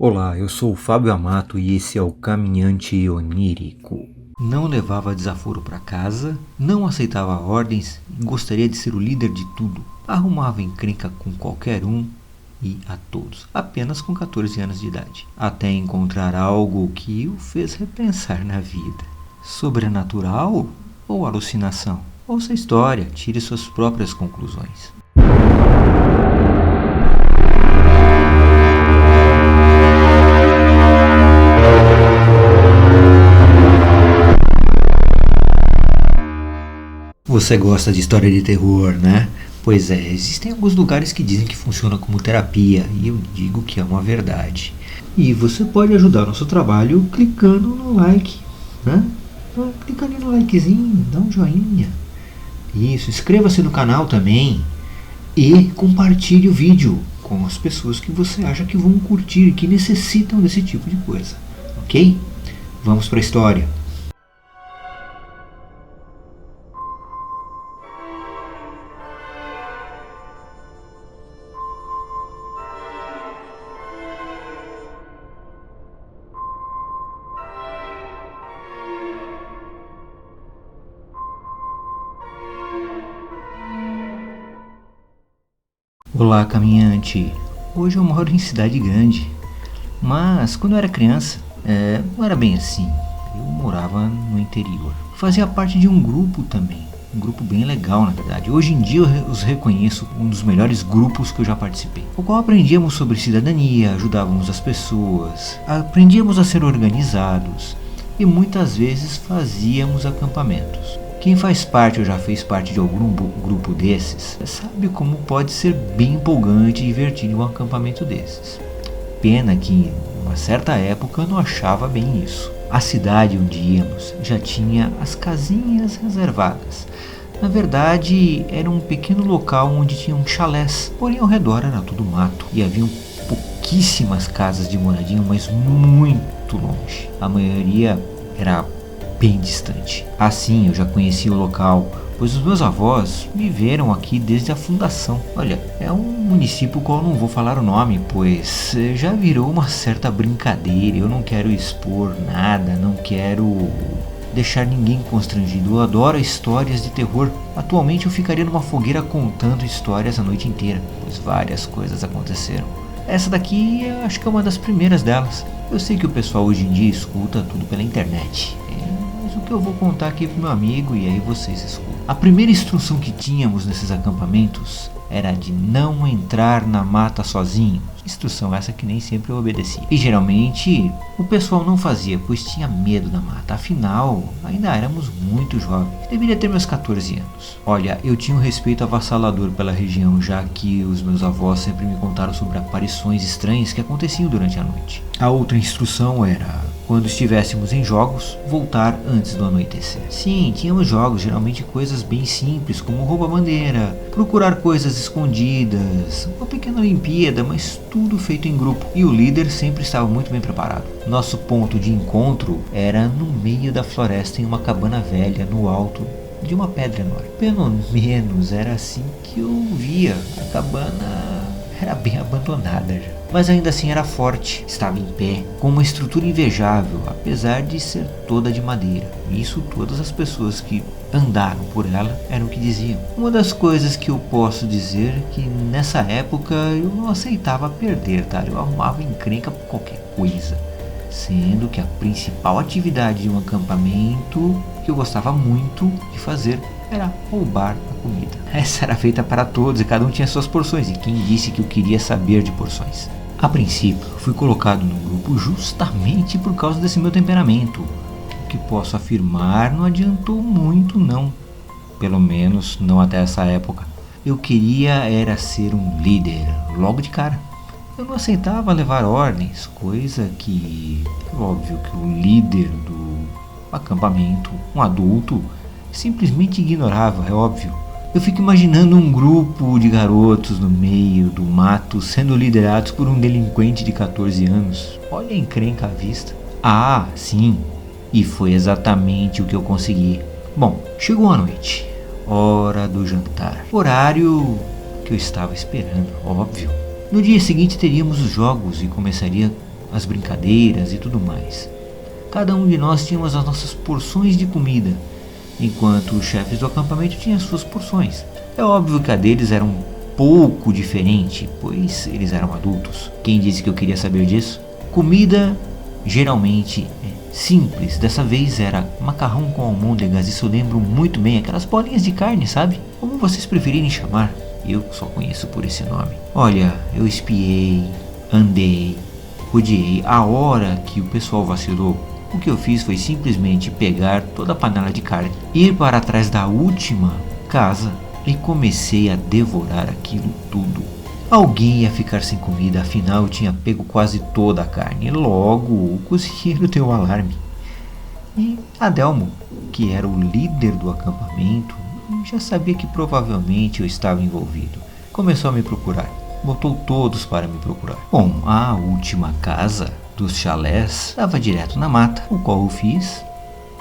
Olá, eu sou o Fábio Amato e esse é o Caminhante Onírico. Não levava desaforo para casa, não aceitava ordens e gostaria de ser o líder de tudo. Arrumava encrenca com qualquer um e a todos, apenas com 14 anos de idade. Até encontrar algo que o fez repensar na vida. Sobrenatural ou alucinação? Ouça a história, tire suas próprias conclusões. Você gosta de história de terror, né? Pois é, existem alguns lugares que dizem que funciona como terapia e eu digo que é uma verdade. E você pode ajudar o nosso trabalho clicando no like, né? Clica ali no likezinho, dá um joinha. Isso, inscreva-se no canal também e compartilhe o vídeo com as pessoas que você acha que vão curtir e que necessitam desse tipo de coisa, ok? Vamos para a história. Olá, caminhante. Hoje eu moro em cidade grande, mas quando eu era criança, não era bem assim. Eu morava no interior. Fazia parte de um grupo também, um grupo bem legal na verdade. Hoje em dia eu os reconheço um dos melhores grupos que eu já participei. O qual aprendíamos sobre cidadania, ajudávamos as pessoas, aprendíamos a ser organizados e muitas vezes fazíamos acampamentos. Quem faz parte ou já fez parte de algum grupo desses, sabe como pode ser bem empolgante e divertido um acampamento desses. Pena que em uma certa época eu não achava bem isso. A cidade onde íamos já tinha as casinhas reservadas. Na verdade, era um pequeno local onde tinham chalés, porém ao redor era tudo mato e haviam pouquíssimas casas de moradia, mas muito longe. A maioria era bem distante. Assim, eu já conhecia o local, pois os meus avós viveram aqui desde a fundação. Olha, é um município qual eu não vou falar o nome, pois já virou uma certa brincadeira. Eu não quero expor nada, não quero deixar ninguém constrangido. Eu adoro histórias de terror. Atualmente eu ficaria numa fogueira contando histórias a noite inteira, pois várias coisas aconteceram. Essa daqui eu acho que é uma das primeiras delas. Eu sei que o pessoal hoje em dia escuta tudo pela internet. O que eu vou contar aqui pro meu amigo e aí vocês escutam. A primeira instrução que tínhamos nesses acampamentos era de não entrar na mata sozinho. Instrução essa que nem sempre eu obedecia. E geralmente o pessoal não fazia, pois tinha medo da mata. Afinal, ainda éramos muito jovens. Deveria ter meus 14 anos. Olha, eu tinha um respeito avassalador pela região, já que os meus avós sempre me contaram sobre aparições estranhas que aconteciam durante a noite. A outra instrução era, quando estivéssemos em jogos, voltar antes do anoitecer. Sim, tínhamos jogos, geralmente coisas bem simples, como rouba-bandeira, procurar coisas escondidas, uma pequena Olimpíada, mas tudo feito em grupo. E o líder sempre estava muito bem preparado. Nosso ponto de encontro era no meio da floresta, em uma cabana velha, no alto de uma pedra enorme. Pelo menos era assim que eu via. A cabana era bem abandonada já, mas ainda assim era forte, estava em pé, com uma estrutura invejável, apesar de ser toda de madeira. Isso todas as pessoas que andaram por ela eram o que diziam. Uma das coisas que eu posso dizer é que nessa época eu não aceitava perder, tá? Eu arrumava encrenca por qualquer coisa, sendo que a principal atividade de um acampamento que eu gostava muito de fazer era roubar a comida. Essa era feita para todos e cada um tinha suas porções, e quem disse que eu queria saber de porções? A princípio, fui colocado no grupo justamente por causa desse meu temperamento. O que posso afirmar não adiantou muito não, pelo menos não até essa época. Eu queria era ser um líder, logo de cara. Eu não aceitava levar ordens, coisa que, óbvio que o líder do acampamento, um adulto, simplesmente ignorava, é óbvio. Eu fico imaginando um grupo de garotos no meio do mato sendo liderados por um delinquente de 14 anos. Olha a encrenca à vista. Ah, sim, e foi exatamente o que eu consegui. Bom, chegou a noite, hora do jantar, horário que eu estava esperando, óbvio. No dia seguinte teríamos os jogos e começaria as brincadeiras e tudo mais. Cada um de nós tínhamos as nossas porções de comida, enquanto os chefes do acampamento tinham as suas porções. É óbvio que a deles era um pouco diferente, pois eles eram adultos. Quem disse que eu queria saber disso? Comida geralmente é simples. Dessa vez era macarrão com almôndegas. Isso eu lembro muito bem, aquelas bolinhas de carne, sabe? Como vocês preferirem chamar, eu só conheço por esse nome. Olha, eu espiei, andei, rodeei. A hora que o pessoal vacilou, o que eu fiz foi simplesmente pegar toda a panela de carne, ir para trás da última casa e comecei a devorar aquilo tudo. Alguém ia ficar sem comida, afinal eu tinha pego quase toda a carne. Logo, o cozinheiro deu um alarme. E Adelmo, que era o líder do acampamento, já sabia que provavelmente eu estava envolvido. Começou a me procurar. Botou todos para me procurar. Bom, a última casa dos chalés estava direto na mata, o qual eu fiz.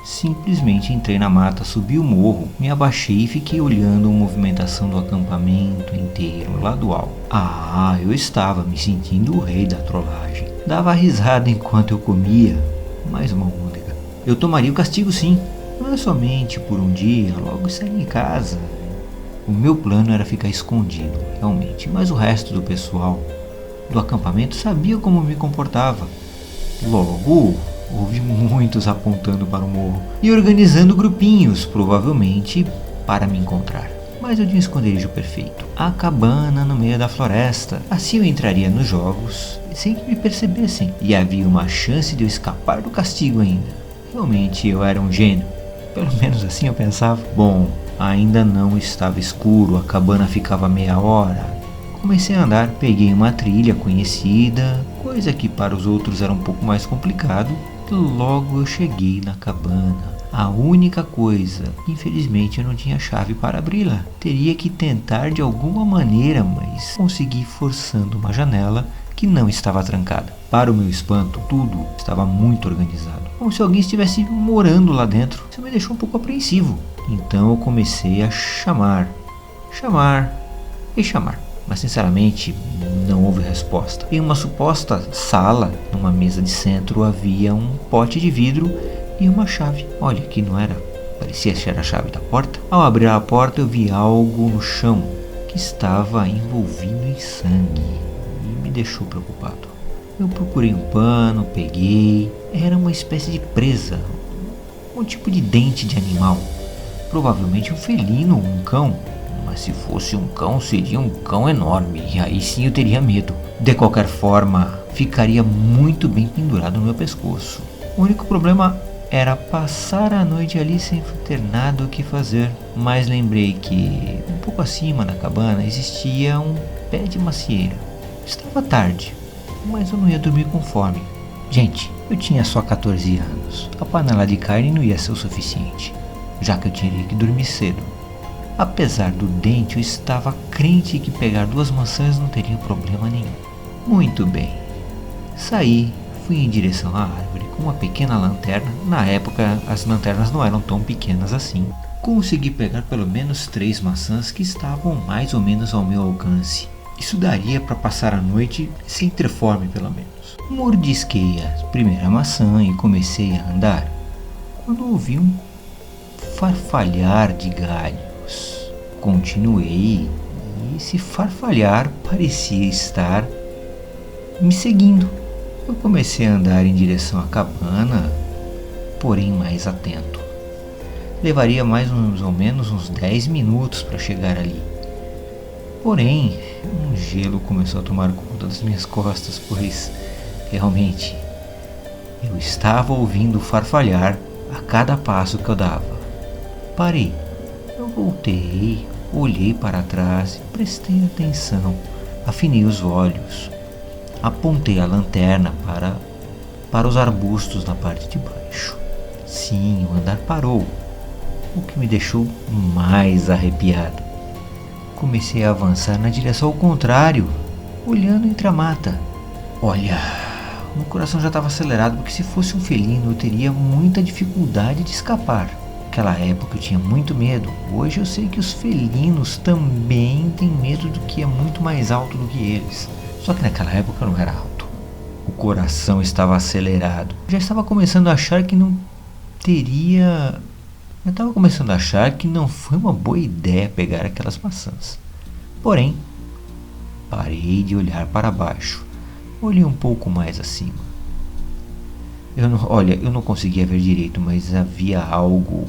Simplesmente entrei na mata, subi o morro, me abaixei e fiquei olhando a movimentação do acampamento inteiro lá do alto. Eu estava me sentindo o rei da trollagem. Dava risada enquanto eu comia mais uma almôndega. Eu tomaria o castigo sim, não é somente por um dia, logo sair em casa. O meu plano era ficar escondido, realmente, mas o resto do pessoal do acampamento sabia como me comportava. Logo, houve muitos apontando para o morro e organizando grupinhos, provavelmente para me encontrar. Mas eu tinha um esconderijo perfeito, a cabana no meio da floresta. Assim eu entraria nos jogos sem que me percebessem e havia uma chance de eu escapar do castigo ainda. Realmente eu era um gênio, pelo menos assim eu pensava. Bom, ainda não estava escuro, a cabana ficava meia hora. Comecei a andar, peguei uma trilha conhecida, coisa que para os outros era um pouco mais complicado. Logo eu cheguei na cabana. A única coisa, infelizmente eu não tinha chave para abri-la. Teria que tentar de alguma maneira, mas consegui forçando uma janela que não estava trancada. Para o meu espanto, tudo estava muito organizado, como se alguém estivesse morando lá dentro. Isso me deixou um pouco apreensivo. Então eu comecei a chamar, mas sinceramente não houve resposta. Em uma suposta sala, numa mesa de centro, havia um pote de vidro e uma chave. Olha, que não era, parecia ser a chave da porta. Ao abrir a porta eu vi algo no chão que estava envolvido em sangue e me deixou preocupado. Eu procurei um pano, peguei, era uma espécie de presa, um tipo de dente de animal, provavelmente um felino ou um cão. Mas se fosse um cão, seria um cão enorme, e aí sim eu teria medo. De qualquer forma, ficaria muito bem pendurado no meu pescoço. O único problema era passar a noite ali sem ter nada o que fazer. Mas lembrei que, um pouco acima na cabana, existia um pé de macieira. Estava tarde, mas eu não ia dormir com fome. Gente, eu tinha só 14 anos. A panela de carne não ia ser o suficiente, já que eu teria que dormir cedo. Apesar do dente, eu estava crente que pegar 2 maçãs não teria problema nenhum. Muito bem. Saí, fui em direção à árvore com uma pequena lanterna. Na época, as lanternas não eram tão pequenas assim. Consegui pegar pelo menos 3 maçãs que estavam mais ou menos ao meu alcance. Isso daria para passar a noite sem ter fome, pelo menos. Mordisquei a primeira maçã e comecei a andar, quando ouvi um farfalhar de galho. Continuei e esse farfalhar parecia estar me seguindo. Eu comecei a andar em direção à cabana, porém mais atento. Levaria mais ou menos uns 10 minutos para chegar ali. Porém, um gelo começou a tomar conta das minhas costas, pois realmente eu estava ouvindo farfalhar a cada passo que eu dava. Parei. Eu voltei, olhei para trás e prestei atenção. Afinei os olhos. Apontei a lanterna para os arbustos na parte de baixo. Sim, o andar parou, o que me deixou mais arrepiado. Comecei a avançar na direção ao contrário, olhando entre a mata. Olha, meu coração já estava acelerado, porque se fosse um felino eu teria muita dificuldade de escapar. Naquela época eu tinha muito medo. Hoje eu sei que os felinos também têm medo do que é muito mais alto do que eles. Só que naquela época eu não era alto. O coração estava acelerado. Já estava começando a achar que não teria... Eu estava começando a achar que não foi uma boa ideia pegar aquelas maçãs. Porém, parei de olhar para baixo. Olhei um pouco mais acima. Eu não conseguia ver direito, mas havia algo...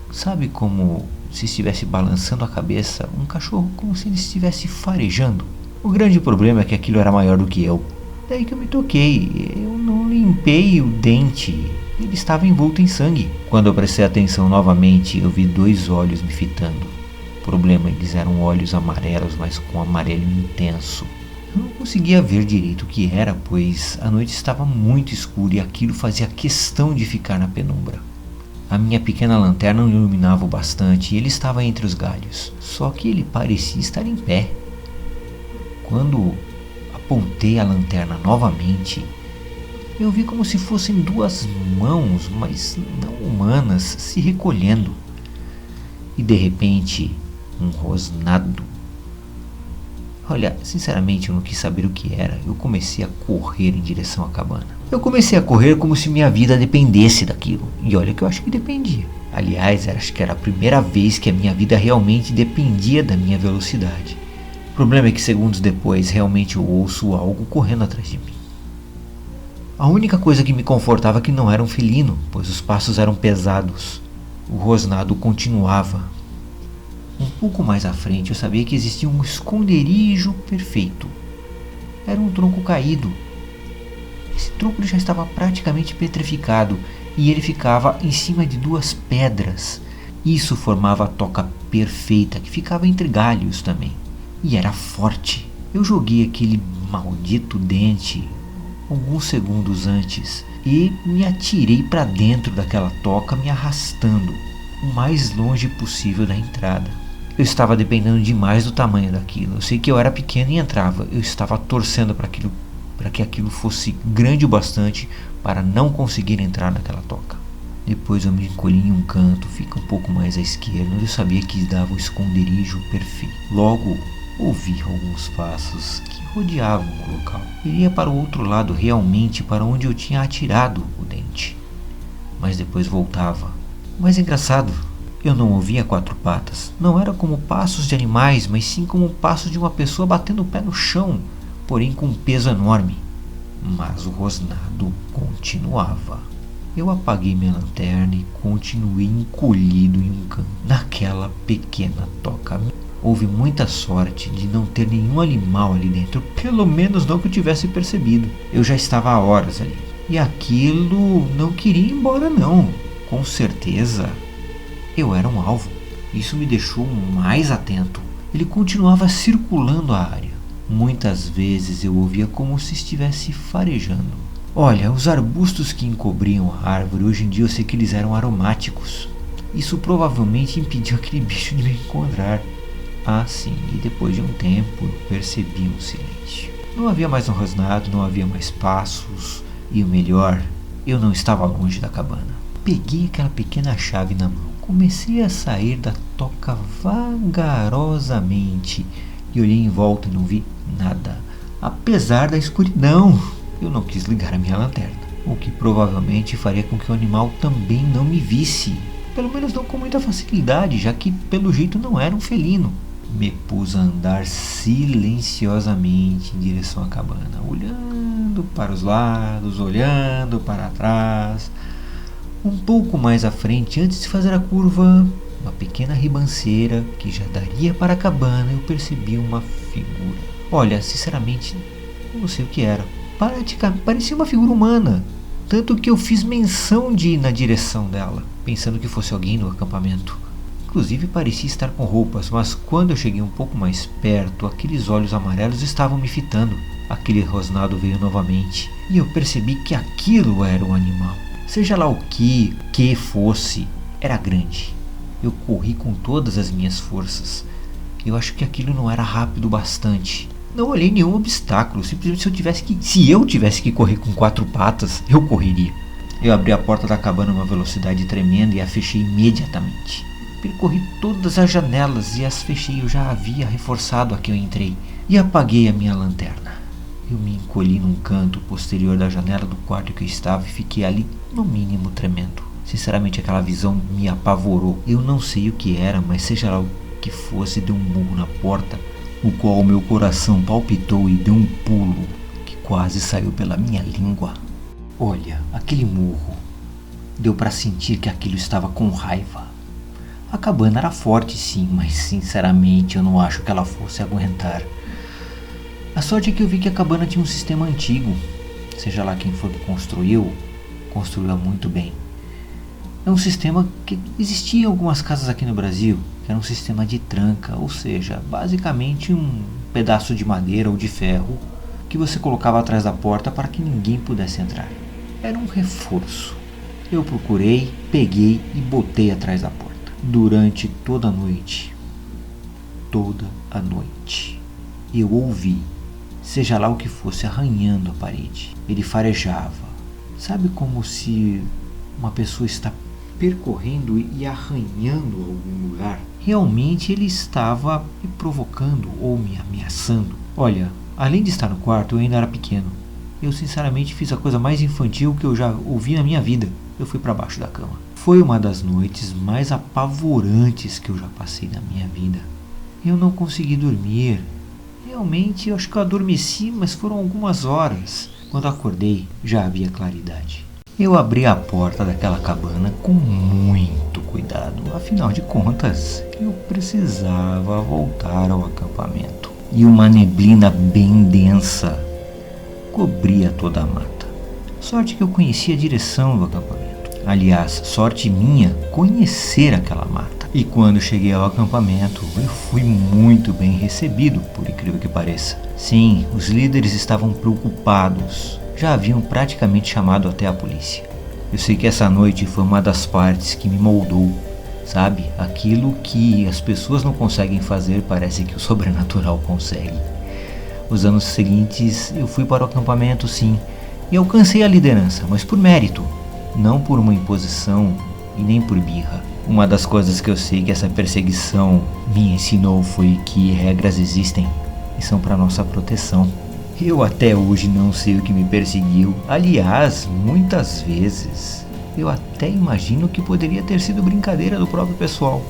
Sabe como se estivesse balançando a cabeça? Um cachorro, como se ele estivesse farejando. O grande problema é que aquilo era maior do que eu. Daí que eu me toquei. Eu não limpei o dente. Ele estava envolto em sangue. Quando eu prestei atenção novamente, eu vi 2 olhos me fitando. O problema, eles eram olhos amarelos, mas com amarelo intenso. Eu não conseguia ver direito o que era, pois a noite estava muito escura e aquilo fazia questão de ficar na penumbra. A minha pequena lanterna não iluminava o bastante e ele estava entre os galhos. Só que ele parecia estar em pé. Quando apontei a lanterna novamente, eu vi como se fossem 2 mãos, mas não humanas, se recolhendo. E de repente, um rosnado. Olha, sinceramente eu não quis saber o que era. Eu comecei a correr em direção à cabana. Eu comecei a correr como se minha vida dependesse daquilo. E olha que eu acho que dependia. Aliás, acho que era a primeira vez que a minha vida realmente dependia da minha velocidade. O problema é que segundos depois realmente eu ouço algo correndo atrás de mim. A única coisa que me confortava é que não era um felino, pois os passos eram pesados. O rosnado continuava. Um pouco mais à frente eu sabia que existia um esconderijo perfeito. Era um tronco caído. Esse tronco já estava praticamente petrificado e ele ficava em cima de 2 pedras. Isso formava a toca perfeita que ficava entre galhos também. E era forte. Eu joguei aquele maldito dente alguns segundos antes e me atirei para dentro daquela toca, me arrastando o mais longe possível da entrada. Eu estava dependendo demais do tamanho daquilo. Eu sei que eu era pequeno e entrava. Eu estava torcendo para que aquilo fosse grande o bastante para não conseguir entrar naquela toca. Depois eu me encolhi em um canto, fica um pouco mais à esquerda, onde eu sabia que dava o esconderijo perfeito. Logo, ouvi alguns passos que rodeavam o local. Iria para o outro lado, realmente para onde eu tinha atirado o dente. Mas depois voltava. Mas engraçado, eu não ouvia 4 patas. Não era como passos de animais, mas sim como passos de uma pessoa batendo o pé no chão, porém com um peso enorme. Mas o rosnado continuava. Eu apaguei minha lanterna e continuei encolhido em um canto, naquela pequena toca. Houve muita sorte de não ter nenhum animal ali dentro, pelo menos não que eu tivesse percebido. Eu já estava há horas ali. E aquilo não queria ir embora não. Com certeza, eu era um alvo. Isso me deixou mais atento. Ele continuava circulando a área. Muitas vezes eu ouvia como se estivesse farejando. Olha, os arbustos que encobriam a árvore, hoje em dia eu sei que eles eram aromáticos. Isso provavelmente impediu aquele bicho de me encontrar. Ah, sim, e depois de um tempo eu percebi um silêncio. Não havia mais um rosnado, não havia mais passos. E o melhor, eu não estava longe da cabana. Peguei aquela pequena chave na mão. Comecei a sair da toca vagarosamente. E olhei em volta e não vi nada. Apesar da escuridão, eu não quis ligar a minha lanterna. O que provavelmente faria com que o animal também não me visse. Pelo menos não com muita facilidade, já que pelo jeito não era um felino. Me pus a andar silenciosamente em direção à cabana, olhando para os lados, olhando para trás. Um pouco mais à frente, antes de fazer a curva, uma pequena ribanceira que já daria para a cabana, eu percebi uma figura. Olha, sinceramente, não sei o que era. Parecia uma figura humana, tanto que eu fiz menção de ir na direção dela, pensando que fosse alguém do acampamento. Inclusive parecia estar com roupas, mas quando eu cheguei um pouco mais perto, aqueles olhos amarelos estavam me fitando. Aquele rosnado veio novamente, e eu percebi que aquilo era um animal. Seja lá o que fosse, era grande. Eu corri com todas as minhas forças. Eu acho que aquilo não era rápido o bastante. Não olhei nenhum obstáculo, simplesmente se eu tivesse que correr com 4 patas, eu correria. Eu abri a porta da cabana a uma velocidade tremenda e a fechei imediatamente. Percorri todas as janelas e as fechei, eu já havia reforçado a que eu entrei. E apaguei a minha lanterna. Eu me encolhi num canto posterior da janela do quarto que eu estava e fiquei ali, no mínimo, tremendo. Sinceramente, aquela visão me apavorou. Eu não sei o que era, mas seja lá o que fosse, deu um murro na porta, o qual o meu coração palpitou e deu um pulo que quase saiu pela minha língua. Olha, aquele murro, deu para sentir que aquilo estava com raiva. A cabana era forte sim, mas sinceramente eu não acho que ela fosse aguentar. A sorte é que eu vi que a cabana tinha um sistema antigo. Seja lá quem for que construiu há muito bem. É um sistema que existia em algumas casas aqui no Brasil, que era um sistema de tranca, ou seja, basicamente um pedaço de madeira ou de ferro que você colocava atrás da porta para que ninguém pudesse entrar. Era um reforço. Eu procurei, peguei e botei atrás da porta. Durante toda a noite, eu ouvi, seja lá o que fosse, arranhando a parede. Ele farejava. Sabe como se uma pessoa está percorrendo e arranhando algum lugar? Realmente ele estava me provocando ou me ameaçando. Olha, além de estar no quarto, eu ainda era pequeno. Eu sinceramente fiz a coisa mais infantil que eu já ouvi na minha vida. Eu fui para baixo da cama. Foi uma das noites mais apavorantes que eu já passei na minha vida. Eu não consegui dormir. Realmente, eu acho que eu adormeci, mas foram algumas horas. Quando acordei, já havia claridade. Eu abri a porta daquela cabana com muito cuidado. Afinal de contas, eu precisava voltar ao acampamento. E uma neblina bem densa cobria toda a mata. Sorte que eu conhecia a direção do acampamento. Aliás, sorte minha conhecer aquela mata. E quando cheguei ao acampamento, eu fui muito bem recebido, por incrível que pareça. Sim, os líderes estavam preocupados. Já haviam praticamente chamado até a polícia. Eu sei que essa noite foi uma das partes que me moldou. Sabe? Aquilo que as pessoas não conseguem fazer, parece que o sobrenatural consegue. Os anos seguintes, eu fui para o acampamento, sim. E alcancei a liderança, mas por mérito. Não por uma imposição e nem por birra. Uma das coisas que eu sei que essa perseguição me ensinou foi que regras existem e são para nossa proteção. Eu até hoje não sei o que me perseguiu. Aliás, muitas vezes eu até imagino que poderia ter sido brincadeira do próprio pessoal.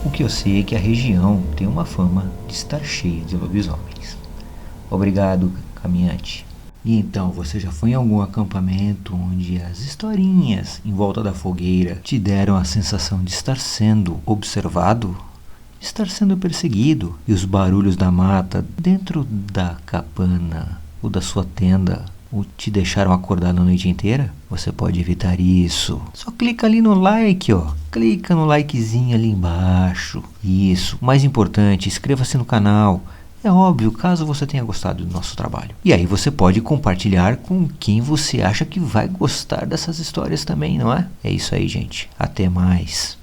O que eu sei é que a região tem uma fama de estar cheia de lobisomens. Obrigado, caminhante. E então, você já foi em algum acampamento onde as historinhas em volta da fogueira te deram a sensação de estar sendo observado? Estar sendo perseguido? E os barulhos da mata dentro da cabana ou da sua tenda ou te deixaram acordado a noite inteira? Você pode evitar isso. Só clica ali no like, ó. Clica no likezinho ali embaixo. Isso. Mais importante, inscreva-se no canal. É óbvio, caso você tenha gostado do nosso trabalho. E aí você pode compartilhar com quem você acha que vai gostar dessas histórias também, não é? É isso aí, gente. Até mais.